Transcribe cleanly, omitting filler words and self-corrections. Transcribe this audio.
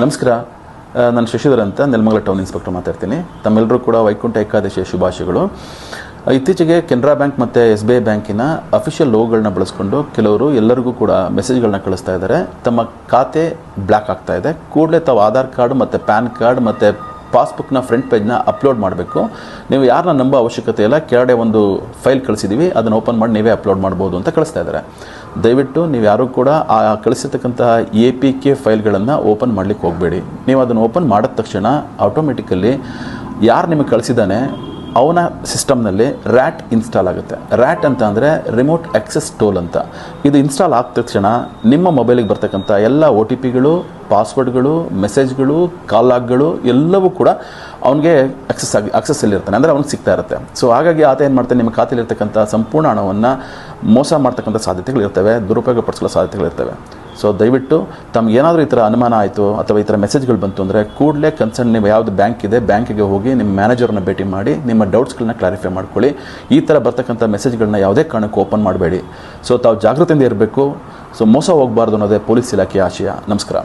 ನಮಸ್ಕಾರ. ನಾನು ಶಶಿಧರ್ ಅಂತ ನೆಲಮಂಗಲ ಟೌನ್ ಇನ್ಸ್ಪೆಕ್ಟರ್ ಮಾತಾಡ್ತೀನಿ. ತಮ್ಮೆಲ್ಲರೂ ಕೂಡ ವೈಕುಂಠ ಏಕಾದಶಿಯ ಶುಭಾಶಯಗಳು. ಇತ್ತೀಚೆಗೆ ಕೆನರಾ ಬ್ಯಾಂಕ್ ಮತ್ತು SBI ಬ್ಯಾಂಕಿನ ಅಫಿಷಿಯಲ್ ಲೋಗೋಗಳನ್ನ ಬಳಸ್ಕೊಂಡು ಕೆಲವರು ಎಲ್ಲರಿಗೂ ಕೂಡ ಮೆಸೇಜ್ಗಳನ್ನ ಕಳಿಸ್ತಾ ಇದ್ದಾರೆ. ತಮ್ಮ ಖಾತೆ ಬ್ಲ್ಯಾಕ್ ಆಗ್ತಾ ಇದೆ, ಕೂಡಲೇ ತಾವು ಆಧಾರ್ ಕಾರ್ಡ್ ಮತ್ತು ಪ್ಯಾನ್ ಕಾರ್ಡ್ ಮತ್ತು ಪಾಸ್ಬುಕ್ನ ಫ್ರಂಟ್ ಪೇಜ್ನ ಅಪ್ಲೋಡ್ ಮಾಡಬೇಕು. ನೀವು ಯಾರನ್ನ ನಂಬೋ ಅವಶ್ಯಕತೆ ಇಲ್ಲ, ಕೆಳಗಡೆ ಒಂದು ಫೈಲ್ ಕಳಿಸಿದ್ದೀವಿ, ಅದನ್ನು ಓಪನ್ ಮಾಡಿ ನೀವೇ ಅಪ್ಲೋಡ್ ಮಾಡ್ಬೋದು ಅಂತ ಕಳಿಸ್ತಾ ಇದ್ದಾರೆ. ದಯವಿಟ್ಟು ನೀವು ಯಾರೂ ಕೂಡ ಆ ಕಳಿಸಿರ್ತಕ್ಕಂತಹ APK ಫೈಲ್ಗಳನ್ನು ಓಪನ್ ಮಾಡಲಿಕ್ಕೆ ಹೋಗಬೇಡಿ. ನೀವು ಅದನ್ನು ಓಪನ್ ಮಾಡಿದ ತಕ್ಷಣ ಆಟೋಮೆಟಿಕಲಿ ಯಾರು ನಿಮಗೆ ಕಳಿಸಿದ್ದಾನೆ ಅವನ ಸಿಸ್ಟಮ್ನಲ್ಲಿ RAT ಇನ್ಸ್ಟಾಲ್ ಆಗುತ್ತೆ. RAT ಅಂತ ಅಂದರೆ ರಿಮೋಟ್ ಆಕ್ಸೆಸ್ ಟೂಲ್ ಅಂತ. ಇದು ಇನ್ಸ್ಟಾಲ್ ಆದ ತಕ್ಷಣ ನಿಮ್ಮ ಮೊಬೈಲಿಗೆ ಬರ್ತಕ್ಕಂಥ ಎಲ್ಲ OTPಗಳು, ಪಾಸ್ವರ್ಡ್ಗಳು, ಮೆಸೇಜ್ಗಳು, ಕಾಲ್ ಲಾಗ್ಗಳು ಎಲ್ಲವೂ ಕೂಡ ಅವನಿಗೆ ಆಕ್ಸೆಸ್ಸಲ್ಲಿರ್ತಾನೆ, ಅಂದರೆ ಅವ್ನಿಗೆ ಸಿಗ್ತಾ ಇರುತ್ತೆ. ಸೊ ಹಾಗಾಗಿ ಆತ ಏನು ಮಾಡ್ತಾನೆ, ನಿಮ್ಮ ಖಾತೆಯಲ್ಲಿರ್ತಕ್ಕಂಥ ಸಂಪೂರ್ಣ ಹಣವನ್ನು ಮೋಸ ಮಾಡ್ತಕ್ಕಂಥ ಸಾಧ್ಯತೆಗಳಿರ್ತವೆ, ದುರುಪಯೋಗ ಪಡಿಸೋ ಸಾಧ್ಯತೆಗಳಿರ್ತವೆ. ಸೊ ದಯವಿಟ್ಟು ತಮ್ಗೆ ಏನಾದರೂ ಈ ಥರ ಅನುಮಾನ ಆಯಿತು ಅಥವಾ ಈ ಥರ ಮೆಸೇಜ್ಗಳು ಬಂತು ಅಂದರೆ ಕೂಡಲೇ ಕನ್ಸರ್ನ್ ನೀವು ಯಾವುದು ಬ್ಯಾಂಕ್ ಇದೆ ಬ್ಯಾಂಕಿಗೆ ಹೋಗಿ ನಿಮ್ಮ ಮ್ಯಾನೇಜರ್ನ ಭೇಟಿ ಮಾಡಿ ನಿಮ್ಮ ಡೌಟ್ಸ್ಗಳನ್ನ ಕ್ಲಾರಿಫೈ ಮಾಡ್ಕೊಳ್ಳಿ. ಈ ಥರ ಬರ್ತಕ್ಕಂಥ ಮೆಸೇಜ್ಗಳನ್ನ ಯಾವುದೇ ಕಾರಣಕ್ಕೂ ಓಪನ್ ಮಾಡಬೇಡಿ. ಸೊ ತಾವು ಜಾಗೃತಿಯಿಂದ ಇರಬೇಕು. ಸೊ ಮೋಸ ಹೋಗಬಾರ್ದು ಅನ್ನೋದೇ ಪೊಲೀಸ್ ಇಲಾಖೆಯ ಆಶಯ. ನಮಸ್ಕಾರ.